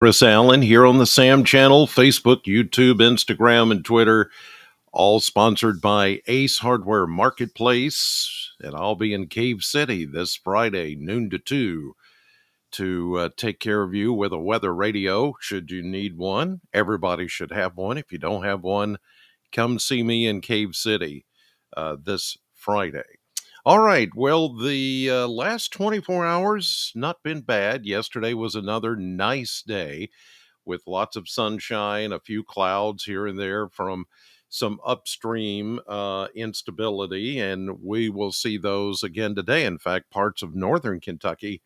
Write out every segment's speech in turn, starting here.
Chris Allen here on the Sam channel, Facebook, YouTube, Instagram, and Twitter, all sponsored by Ace Hardware Marketplace. And I'll be in Cave City this Friday, noon to 2, to take care of you with a weather radio should you need one. Everybody should have one. If you don't have one, come see me in Cave City this Friday. All right. Well, the last 24 hours, not been bad. Yesterday was another nice day with lots of sunshine, a few clouds here and there from some upstream instability, and we will see those again today. In fact, parts of northern Kentucky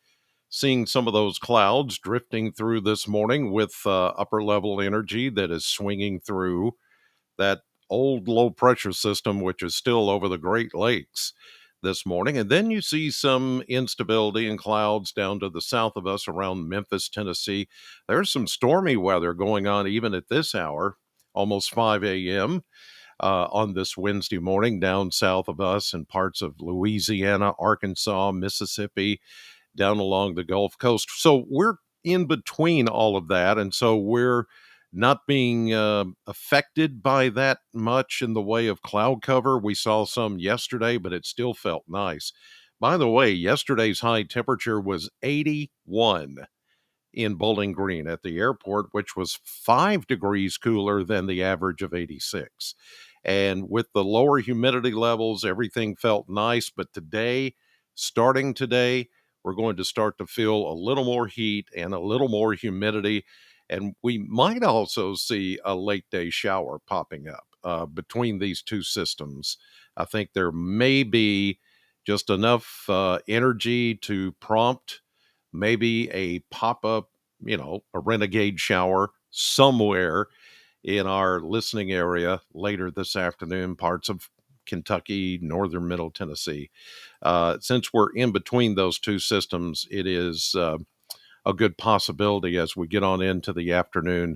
seeing some of those clouds drifting through this morning with upper level energy that is swinging through that old low pressure system, which is still over the Great Lakes this morning. And then you see some instability and clouds down to the south of us around Memphis, Tennessee. There's some stormy weather going on even at this hour, almost 5 a.m. On this Wednesday morning down south of us in parts of Louisiana, Arkansas, Mississippi, down along the Gulf Coast. So we're in between all of that. And so we're not being affected by that much in the way of cloud cover. We saw some yesterday, but it still felt nice. By the way, yesterday's high temperature was 81 in Bowling Green at the airport, which was 5 degrees cooler than the average of 86. And with the lower humidity levels, everything felt nice. But today, starting today, we're going to start to feel a little more heat and a little more humidity. And we might also see a late day shower popping up between these two systems. I think there may be just enough energy to prompt maybe a pop-up, a renegade shower somewhere in our listening area later this afternoon, parts of Kentucky, northern middle Tennessee. Since we're in between those two systems, it is a good possibility as we get on into the afternoon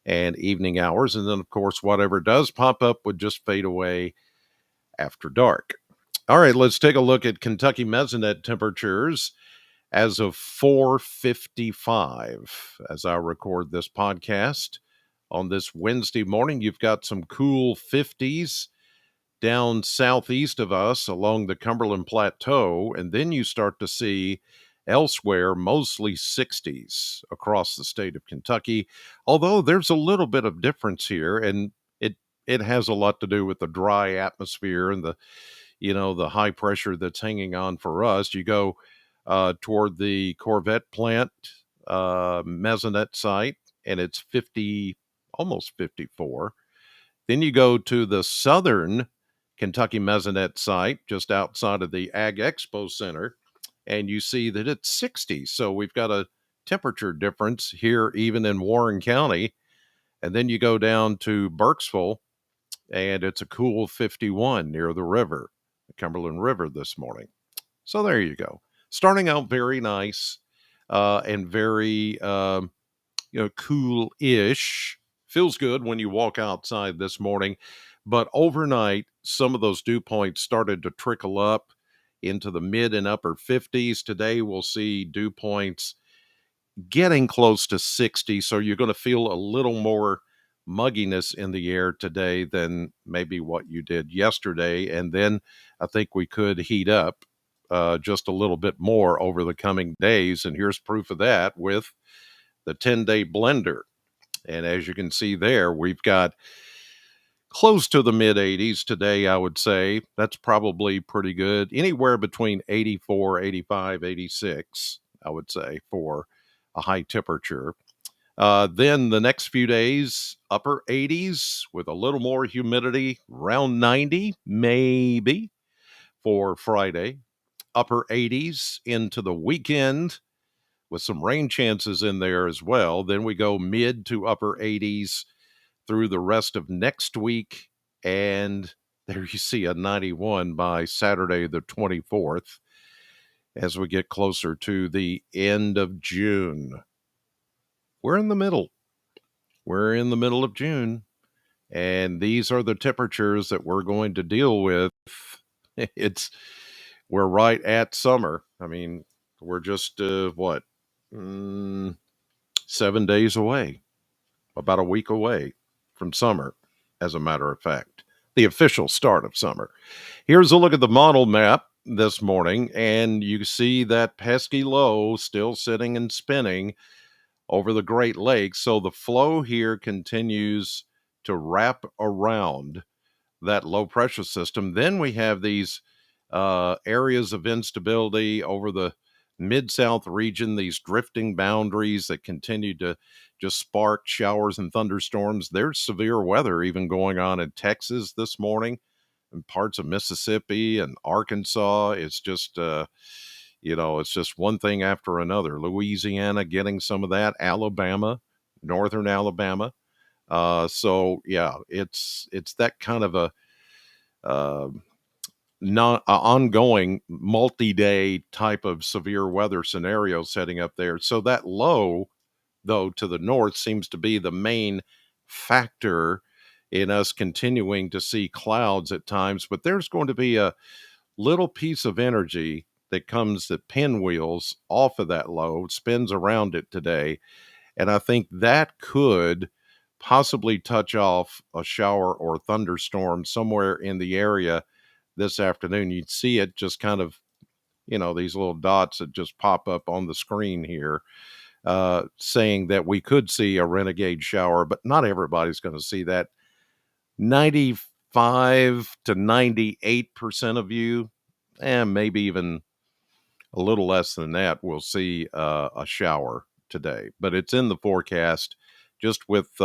and evening hours. And then, of course, whatever does pop up would just fade away after dark. All right, let's take a look at Kentucky mesonet temperatures as of 4:55 as I record this podcast on this Wednesday morning. You've got some cool 50s down southeast of us along the Cumberland Plateau, and then you start to see elsewhere mostly 60s across the state of Kentucky, although there's a little bit of difference here, and it has a lot to do with the dry atmosphere and the high pressure that's hanging on for us. You go toward the Corvette plant mesonet site, and it's 50, almost 54. Then you go to the southern Kentucky mesonet site just outside of the Ag Expo Center, and you see that it's 60. So we've got a temperature difference here, even in Warren County. And then you go down to Burkesville, and it's a cool 51 near the river, the Cumberland River this morning. So there you go. Starting out very nice and very, cool-ish. Feels good when you walk outside this morning. But overnight, some of those dew points started to trickle up into the mid and upper 50s. Today, we'll see dew points getting close to 60. So you're going to feel a little more mugginess in the air today than maybe what you did yesterday. And then I think we could heat up just a little bit more over the coming days. And here's proof of that with the 10-day blender. And as you can see there, we've got close to the mid 80s today, I would say. That's probably pretty good. Anywhere between 84, 85, 86, I would say, for a high temperature. Then the next few days, upper 80s with a little more humidity, around 90, maybe for Friday. Upper 80s into the weekend with some rain chances in there as well. Then we go mid to upper 80s through the rest of next week. And there you see a 91 by Saturday, the 24th, as we get closer to the end of June. We're in the middle. We're in the middle of June. And these are the temperatures that we're going to deal with. We're right at summer. I mean, we're just, 6 7 days away, about a week away from summer, as a matter of fact, the official start of summer. Here's a look at the model map this morning, and you see that pesky low still sitting and spinning over the Great Lakes. So the flow here continues to wrap around that low pressure system. Then we have these areas of instability over the mid-south region, these drifting boundaries that continue to just spark showers and thunderstorms. There's severe weather even going on in Texas this morning and parts of Mississippi and Arkansas. It's just it's just one thing after another. Louisiana getting some of that, Alabama, northern Alabama. So yeah, it's that kind of a uh, not ongoing multi-day type of severe weather scenario setting up there. So that low, though, to the north seems to be the main factor in us continuing to see clouds at times. But there's going to be a little piece of energy that comes that pinwheels off of that low, spins around it today. And I think that could possibly touch off a shower or thunderstorm somewhere in the area this afternoon. You'd see it just kind of, these little dots that just pop up on the screen here, saying that we could see a renegade shower, but not everybody's going to see that. 95 to 98% of you, and maybe even a little less than that, will see a shower today. But it's in the forecast just with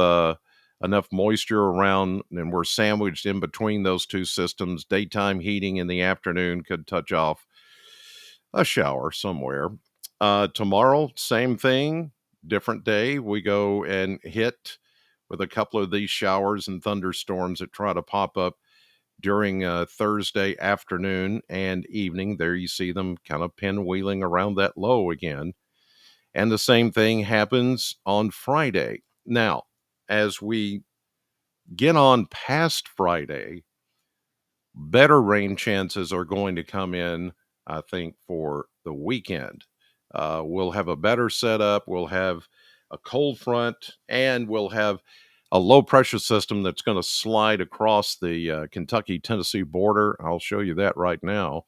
enough moisture around, and we're sandwiched in between those two systems. Daytime heating in the afternoon could touch off a shower somewhere. Tomorrow, same thing, different day. We go and hit with a couple of these showers and thunderstorms that try to pop up during Thursday afternoon and evening. There you see them kind of pinwheeling around that low again. And the same thing happens on Friday. Now, as we get on past Friday, better rain chances are going to come in, I think, for the weekend. We'll have a better setup. We'll have a cold front, and we'll have a low pressure system that's going to slide across the Kentucky-Tennessee border. I'll show you that right now.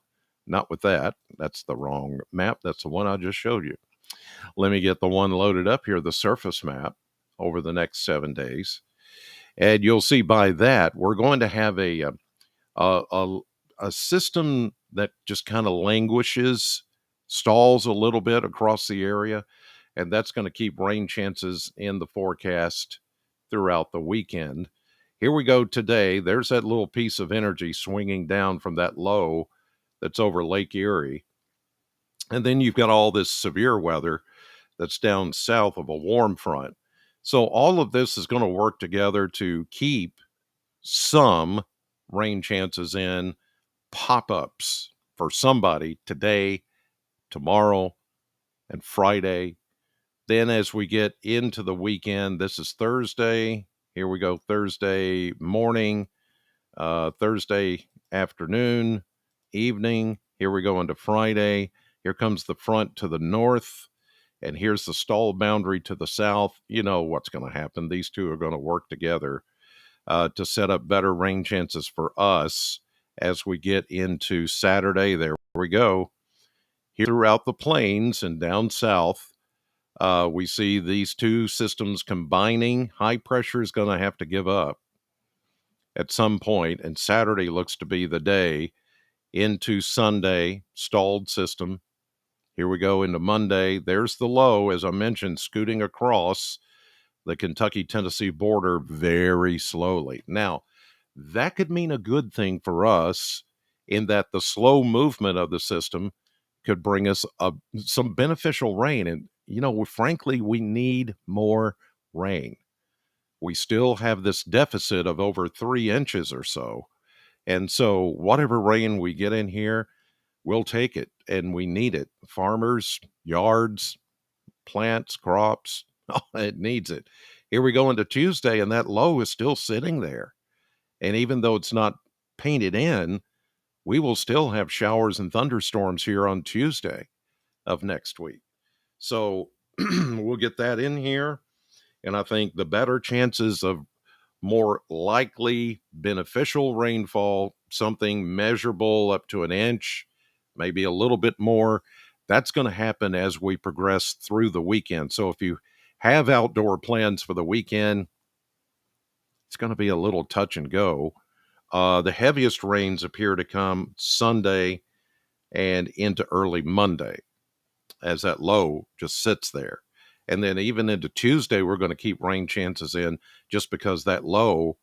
Not with that. That's the wrong map. That's the one I just showed you. Let me get the one loaded up here, the surface map, over the next 7 days. And you'll see by that, we're going to have a, a, a system that just kind of languishes, stalls a little bit across the area, and that's going to keep rain chances in the forecast throughout the weekend. Here we go today. There's that little piece of energy swinging down from that low that's over Lake Erie. And then you've got all this severe weather that's down south of a warm front. So all of this is going to work together to keep some rain chances in, pop-ups for somebody today, tomorrow, and Friday. Then as we get into the weekend, this is Thursday. Here we go, Thursday morning, Thursday afternoon, evening. Here we go into Friday. Here comes the front to the north, and here's the stall boundary to the south. You know what's going to happen. These two are going to work together to set up better rain chances for us as we get into Saturday. There we go. Here throughout the plains and down south, we see these two systems combining. High pressure is going to have to give up at some point, and Saturday looks to be the day. Into Sunday, stalled system. Here we go into Monday. There's the low, as I mentioned, scooting across the Kentucky-Tennessee border very slowly. Now, that could mean a good thing for us in that the slow movement of the system could bring us some beneficial rain. And, frankly, we need more rain. We still have this deficit of over 3 inches or so. And so whatever rain we get in here, we'll take it, and we need it. Farmers, yards, plants, crops, it needs it. Here we go into Tuesday, and that low is still sitting there. And even though it's not painted in, we will still have showers and thunderstorms here on Tuesday of next week. So we'll get that in here. And I think the better chances of more likely beneficial rainfall, something measurable up to an inch, maybe a little bit more, that's going to happen as we progress through the weekend. So if you have outdoor plans for the weekend, it's going to be a little touch and go. The heaviest rains appear to come Sunday and into early Monday as that low just sits there. And then even into Tuesday, we're going to keep rain chances in just because that low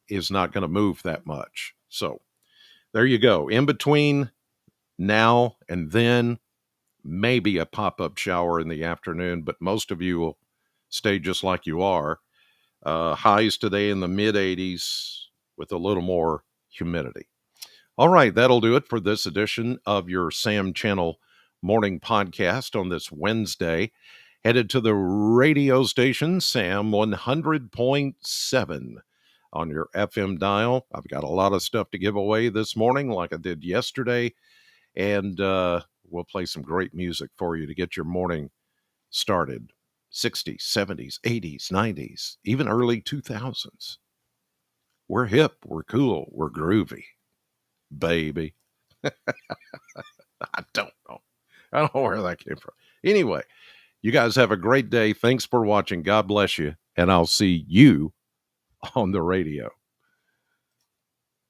is not going to move that much. So there you go. In between now and then, maybe a pop-up shower in the afternoon, but most of you will stay just like you are. Highs today in the mid 80s with a little more humidity. All right, that'll do it for this edition of your Sam Channel Morning Podcast on this Wednesday. Headed to the radio station, Sam 100.7 on your FM dial. I've got a lot of stuff to give away this morning, like I did yesterday, and we'll play some great music for you to get your morning started. 60s, 70s, 80s, 90s, even early 2000s. We're hip, we're cool, we're groovy, baby. I don't know. I don't know where that came from. Anyway, you guys have a great day. Thanks for watching. God bless you. And I'll see you on the radio.